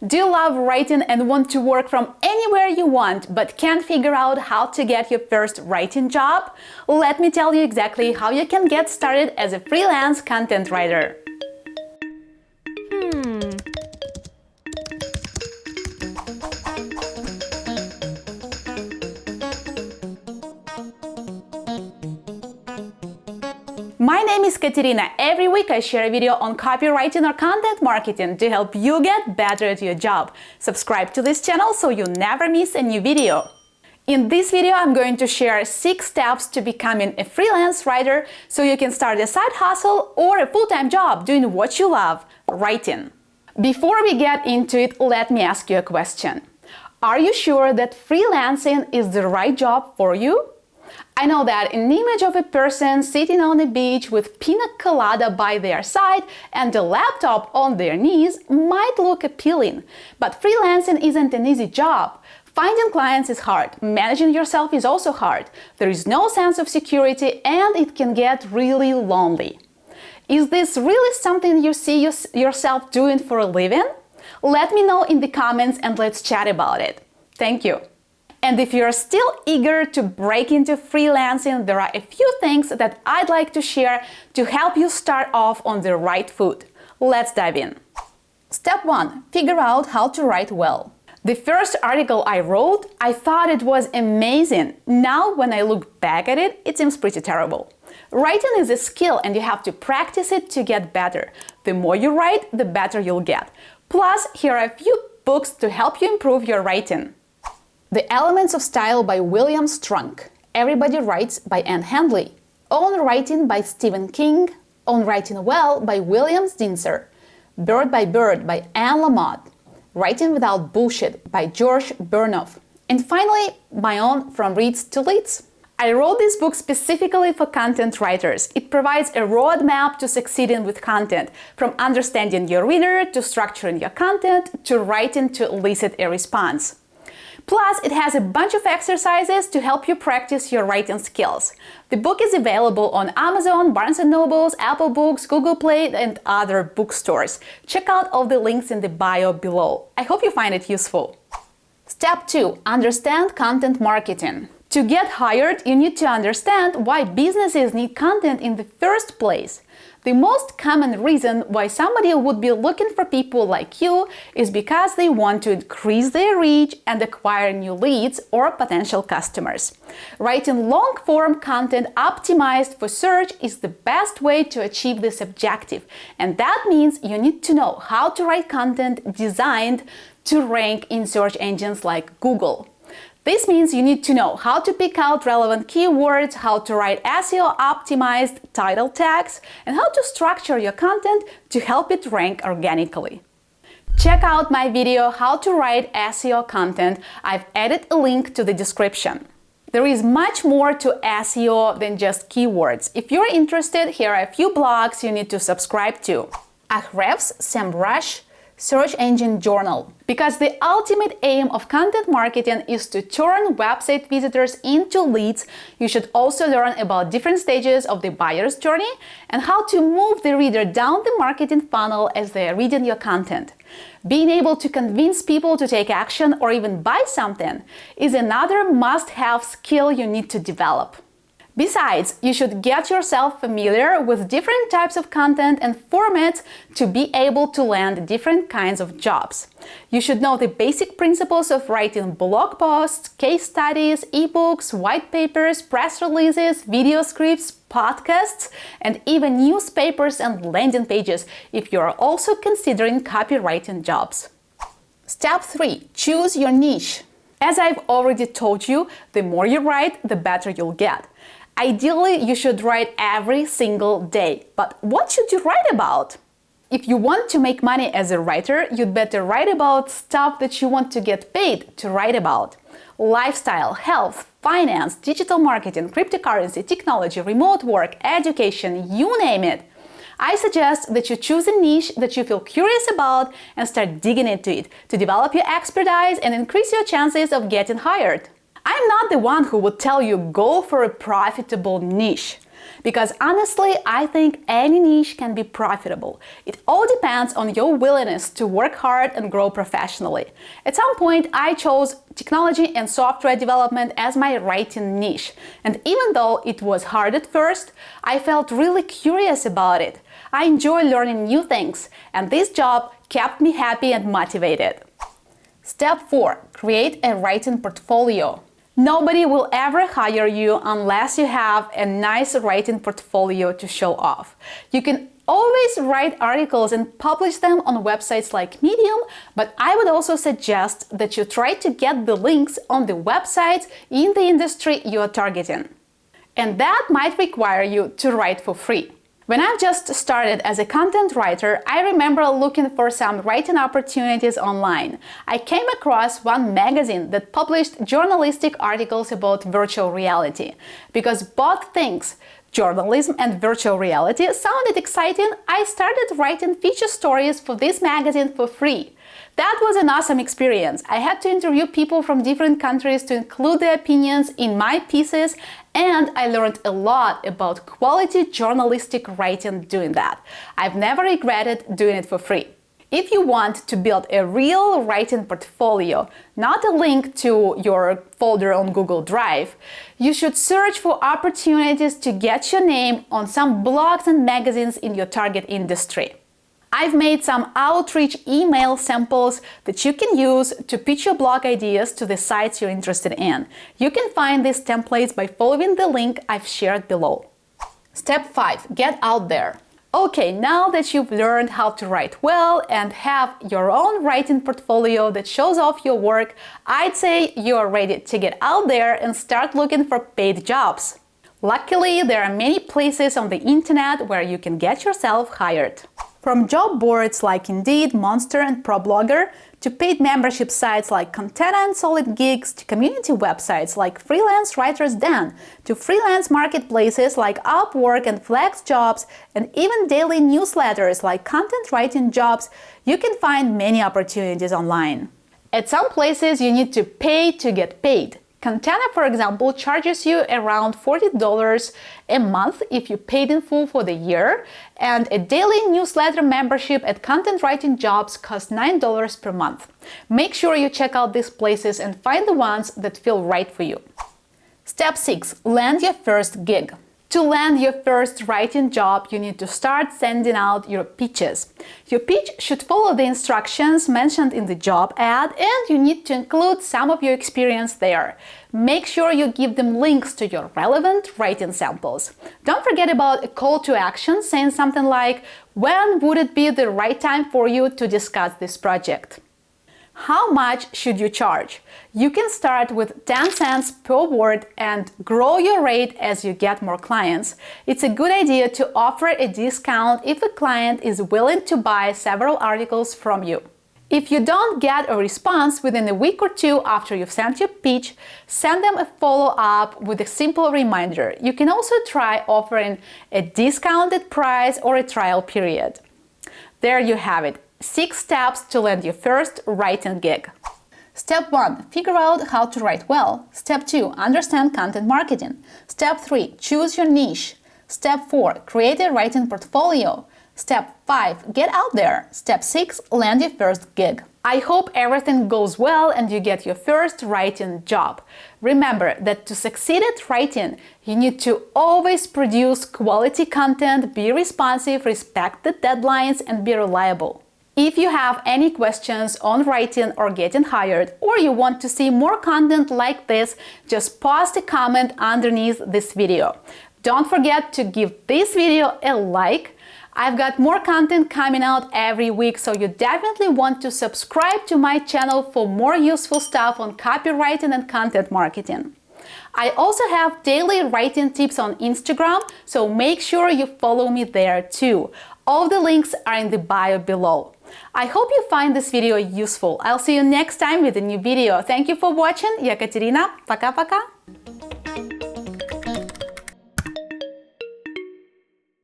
Do you love writing and want to work from anywhere you want but can't figure out how to get your first writing job? Let me tell you exactly how you can get started as a freelance content writer. My name is Katerina. Every week I share a video on copywriting or content marketing to help you get better at your job. Subscribe to this channel so you never miss a new video. In this video, I'm going to share 6 steps to becoming a freelance writer so you can start a side hustle or a full-time job doing what you love, writing. Before we get into it, let me ask you a question. Are you sure that freelancing is the right job for you? I know that an image of a person sitting on a beach with pina colada by their side and a laptop on their knees might look appealing, but freelancing isn't an easy job. Finding clients is hard, managing yourself is also hard, there is no sense of security, and it can get really lonely. Is this really something you see yourself doing for a living? Let me know in the comments and let's chat about it. Thank you. And if you're still eager to break into freelancing, there are a few things that I'd like to share to help you start off on the right foot. Let's dive in. Step 1. Figure out how to write well. The first article I wrote, I thought it was amazing. Now, when I look back at it, it seems pretty terrible. Writing is a skill and you have to practice it to get better. The more you write, the better you'll get. Plus, here are a few books to help you improve your writing. The Elements of Style by William Strunk, Everybody Writes by Anne Handley, Own Writing by Stephen King, Own Writing Well by William Zinsser, Bird by Bird by Anne Lamott, Writing Without Bullshit by George Burnoff, and finally, my own From Reads to Leads. I wrote this book specifically for content writers. It provides a roadmap to succeeding with content, from understanding your reader to structuring your content to writing to elicit a response. Plus, it has a bunch of exercises to help you practice your writing skills. The book is available on Amazon, Barnes & Noble, Apple Books, Google Play, and other bookstores. Check out all the links in the bio below. I hope you find it useful. Step 2. Understand content marketing. To get hired, you need to understand why businesses need content in the first place. The most common reason why somebody would be looking for people like you is because they want to increase their reach and acquire new leads or potential customers. Writing long-form content optimized for search is the best way to achieve this objective, and that means you need to know how to write content designed to rank in search engines like Google. This means you need to know how to pick out relevant keywords, how to write SEO-optimized title tags, and how to structure your content to help it rank organically. Check out my video How to Write SEO Content. I've added a link to the description. There is much more to SEO than just keywords. If you're interested, here are a few blogs you need to subscribe to. Ahrefs SEMrush Search Engine Journal. Because the ultimate aim of content marketing is to turn website visitors into leads, you should also learn about different stages of the buyer's journey and how to move the reader down the marketing funnel as they are reading your content. Being able to convince people to take action or even buy something is another must-have skill you need to develop. Besides, you should get yourself familiar with different types of content and formats to be able to land different kinds of jobs. You should know the basic principles of writing blog posts, case studies, ebooks, white papers, press releases, video scripts, podcasts, and even newspapers and landing pages if you are also considering copywriting jobs. Step 3. Choose your niche. As I've already told you, the more you write, the better you'll get. Ideally, you should write every single day. But what should you write about? If you want to make money as a writer, you'd better write about stuff that you want to get paid to write about. Lifestyle, health, finance, digital marketing, cryptocurrency, technology, remote work, education, you name it. I suggest that you choose a niche that you feel curious about and start digging into it to develop your expertise and increase your chances of getting hired. I'm not the one who would tell you go for a profitable niche. Because honestly, I think any niche can be profitable. It all depends on your willingness to work hard and grow professionally. At some point, I chose technology and software development as my writing niche. And even though it was hard at first, I felt really curious about it. I enjoy learning new things, and this job kept me happy and motivated. Step 4. Create a writing portfolio. Nobody will ever hire you unless you have a nice writing portfolio to show off. You can always write articles and publish them on websites like Medium, but I would also suggest that you try to get the links on the websites in the industry you are targeting. And that might require you to write for free. When I just started as a content writer, I remember looking for some writing opportunities online. I came across one magazine that published journalistic articles about virtual reality. Because both things, journalism and virtual reality, sounded exciting, I started writing feature stories for this magazine for free. That was an awesome experience. I had to interview people from different countries to include their opinions in my pieces, and I learned a lot about quality journalistic writing doing that. I've never regretted doing it for free. If you want to build a real writing portfolio, not a link to your folder on Google Drive, you should search for opportunities to get your name on some blogs and magazines in your target industry. I've made some outreach email samples that you can use to pitch your blog ideas to the sites you're interested in. You can find these templates by following the link I've shared below. Step 5. Get out there. Okay, now that you've learned how to write well and have your own writing portfolio that shows off your work, I'd say you are ready to get out there and start looking for paid jobs. Luckily, there are many places on the internet where you can get yourself hired. From job boards like Indeed, Monster, and ProBlogger, to paid membership sites like Content and Solid Gigs, to community websites like Freelance Writers Den, to freelance marketplaces like Upwork and Flex Jobs, and even daily newsletters like Content Writing Jobs, you can find many opportunities online. At some places, you need to pay to get paid. Contenta, for example, charges you around $40 a month if you paid in full for the year, and a daily newsletter membership at Content Writing Jobs costs $9 per month. Make sure you check out these places and find the ones that feel right for you. Step 6. Land your first gig. To land your first writing job, you need to start sending out your pitches. Your pitch should follow the instructions mentioned in the job ad, and you need to include some of your experience there. Make sure you give them links to your relevant writing samples. Don't forget about a call to action saying something like, "When would it be the right time for you to discuss this project?" How much should you charge? You can start with 10 cents per word and grow your rate as you get more clients. It's a good idea to offer a discount if a client is willing to buy several articles from you. If you don't get a response within a week or two after you've sent your pitch, send them a follow-up with a simple reminder. You can also try offering a discounted price or a trial period. There you have it. 6 steps to land your first writing gig. Step 1. Figure out how to write well. Step 2. Understand content marketing. Step 3. Choose your niche. Step 4. Create a writing portfolio. Step 5. Get out there. Step 6. Land your first gig. I hope everything goes well and you get your first writing job. Remember that to succeed at writing, you need to always produce quality content, be responsive, respect the deadlines, and be reliable. If you have any questions on writing or getting hired, or you want to see more content like this, just post a comment underneath this video. Don't forget to give this video a like. I've got more content coming out every week, so you definitely want to subscribe to my channel for more useful stuff on copywriting and content marketing. I also have daily writing tips on Instagram, so make sure you follow me there too. All the links are in the bio below. I hope you find this video useful. I'll see you next time with a new video. Thank you for watching. Я Катерина. Пока-пока.